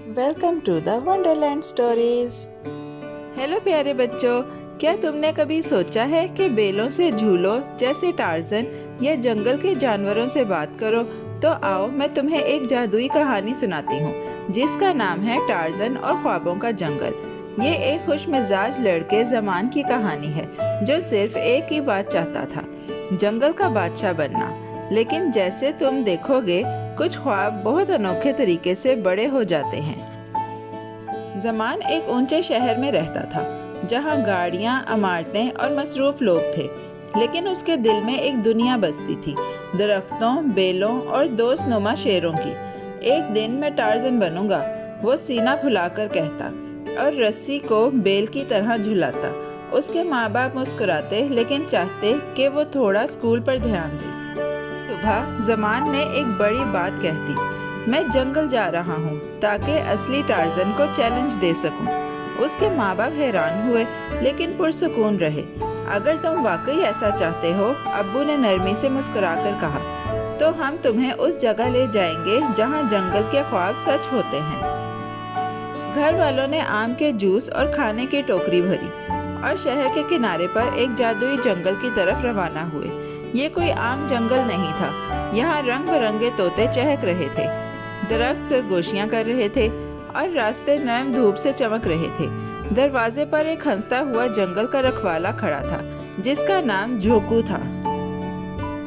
Welcome to the Wonderland Stories. Hello प्यारे बच्चों, क्या तुमने कभी सोचा है कि बेलों से झूलो जैसे टार्जन या जंगल के जानवरों से बात करो? तो आओ मैं तुम्हें एक जादुई कहानी सुनाती हूँ जिसका नाम है टार्जन और ख्वाबों का जंगल। ये एक खुशमिजाज लड़के ज़मान की कहानी है जो सिर्फ एक ही बात चाहता था, जंगल का बादशाह बनना। लेकिन जैसे तुम देखोगे कुछ ख्वाब बहुत अनोखे तरीके से बड़े हो जाते हैं। ज़मान एक ऊंचे शहर में रहता था जहां गाड़ियां, इमारतें और मसरूफ लोग थे, लेकिन उसके दिल में एक दुनिया बसती थी, दरख्तों, बेलों और दोस्त नुमा शेरों की। एक दिन मैं टार्जन बनूंगा, वो सीना फुलाकर कहता और रस्सी को बेल की तरह झुलाता। उसके माँ बाप मुस्कुराते लेकिन चाहते कि वो थोड़ा स्कूल पर ध्यान दे। सुबह ज़मान ने एक बड़ी बात कह दी, मैं जंगल जा रहा हूँ ताकि असली टार्जन को चैलेंज दे सकूं। उसके माँ बाप हैरान हुए लेकिन पुरसुकून रहे। अगर तुम वाकई ऐसा चाहते हो, अब्बू ने नरमी से मुस्कुराकर कहा, तो हम तुम्हें उस जगह ले जाएंगे जहाँ जंगल के ख्वाब सच होते हैं। घर वालों ने आम के जूस और खाने की टोकरी भरी और शहर के किनारे पर एक जादुई जंगल की तरफ रवाना हुए। ये कोई आम जंगल नहीं था, यहाँ रंग बिरंगे तोते चहक रहे थे, दरख्त सरगोशियाँ कर रहे थे और रास्ते नरम धूप से चमक रहे थे। दरवाजे पर एक हंसता हुआ जंगल का रखवाला खड़ा था जिसका नाम झोंकू था।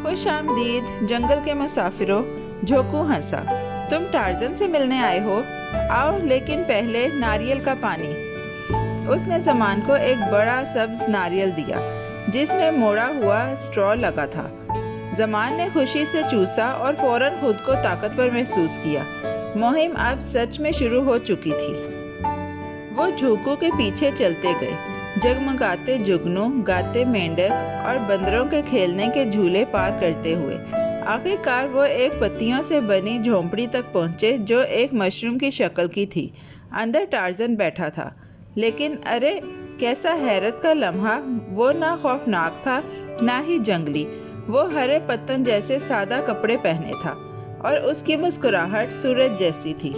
खुश आमदीद जंगल के मुसाफिरों, झोंकू हंसा, तुम टार्जन से मिलने आए हो? आओ, लेकिन पहले नारियल का पानी। उसने ज़मान को एक बड़ा सब्ज नारियल दिया जिसमें मोड़ा हुआ स्ट्रॉ लगा था। ज़मान ने खुशी से चूसा और फौरन खुद को ताकतवर महसूस किया। मुहिम अब सच में शुरू हो चुकी थी। वो झोंकू के पीछे चलते गए, जगमगाते जुगनू, गाते मेंढक और बंदरों के खेलने के झूले पार करते हुए आखिरकार वो एक पत्तियों से बनी झोंपड़ी तक पहुंचे जो एक मशरूम की शक्ल की थी। अंदर टार्जन बैठा था, लेकिन अरे कैसा हैरत का लम्हा! वो ना खौफनाक था ना ही जंगली। वो हरे पत्तों जैसे सादा कपड़े पहने था और उसकी मुस्कुराहट सूरज जैसी थी।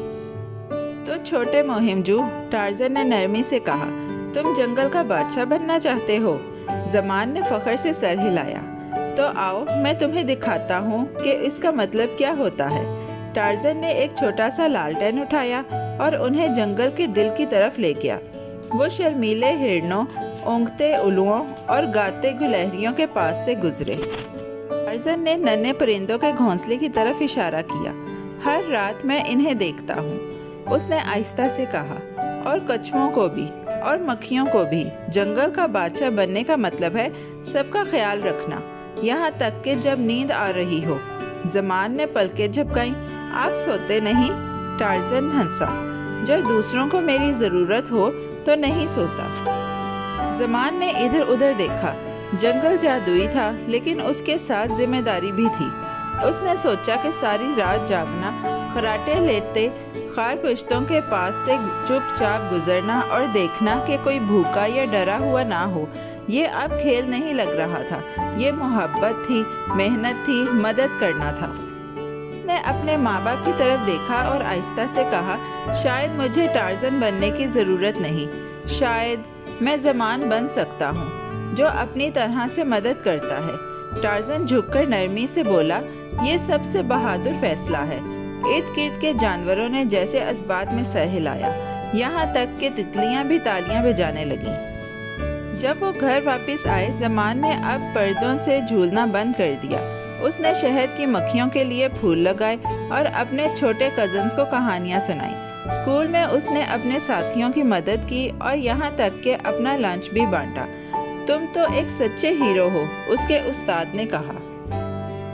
तो छोटे मोहिमजू, टार्जन ने नरमी से कहा, तुम जंगल का बादशाह बनना चाहते हो? ज़मान ने फख्र से सर हिलाया। तो आओ मैं तुम्हें दिखाता हूँ कि इसका मतलब क्या होता है। टार्जन ने एक छोटा सा लालटेन उठाया और उन्हें जंगल के दिल की तरफ ले गया। वो शर्मीले हिरणों, ऊँघते उल्लुओं और गाते गुलहरियों के पास से गुजरे। टार्जन ने नन्हे परिंदों के घोंसले की तरफ इशारा किया। हर रात मैं इन्हें देखता हूँ, उसने आहिस्ता से कहा, और कछुओं को भी और मक्खियों को भी। जंगल का बादशाह बनने का मतलब है सबका ख्याल रखना, यहाँ तक कि जब नींद आ रही हो। ज़मान ने पलकें झपकाईं। आप सोते नहीं? टार्जन हंसा। जब दूसरों को मेरी ज़रूरत हो तो नहीं सोता। ज़मान ने इधर उधर देखा। जंगल जादुई था लेकिन उसके साथ जिम्मेदारी भी थी। उसने सोचा कि सारी रात जागना, खराटे लेते खारपुश्तों के पास से चुपचाप गुजरना और देखना कि कोई भूखा या डरा हुआ ना हो, ये अब खेल नहीं लग रहा था। ये मोहब्बत थी, मेहनत थी, मदद करना था। उसने अपने माँ बाप की तरफ देखा और आहिस्ता से कहा, शायद मुझे टार्जन बनने की ज़रूरत नहीं, शायद मैं ज़मान बन सकता हूँ जो अपनी तरह से मदद करता है। टार्जन झुककर नरमी से बोला, ये सबसे बहादुर फैसला है। इर्द गिर्द के जानवरों ने जैसे अस्बात में सर हिलाया, यहाँ तक कि तितलियाँ भी तालियाँ बजाने लगीं। जब वो घर वापस आए, ज़मान ने अब पर्दों से झूलना बंद कर दिया। उसने शहद की मक्खियों के लिए फूल लगाए और अपने छोटे कज़न्स को कहानियाँ सुनाई। स्कूल में उसने अपने साथियों की मदद की और यहाँ तक कि अपना लंच भी बांटा। तुम तो एक सच्चे हीरो हो, उसके उस्ताद ने कहा।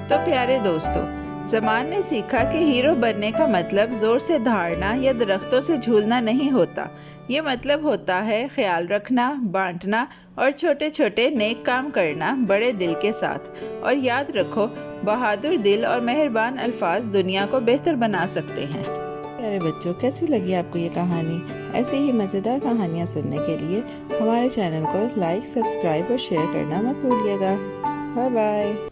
तो प्यारे दोस्तों, ज़मान ने सीखा कि हीरो बनने का मतलब ज़ोर से दहाड़ना या दरख्तों से झूलना नहीं होता। ये मतलब होता है ख्याल रखना, बांटना और छोटे छोटे नेक काम करना बड़े दिल के साथ। और याद रखो, बहादुर दिल और मेहरबान अल्फाज दुनिया को बेहतर बना सकते हैं। प्यारे बच्चों, कैसी लगी आपको ये कहानी? ऐसी ही मज़ेदार कहानियाँ सुनने के लिए हमारे चैनल को लाइक, सब्सक्राइब और शेयर करना मत भूलिएगा। Bye bye.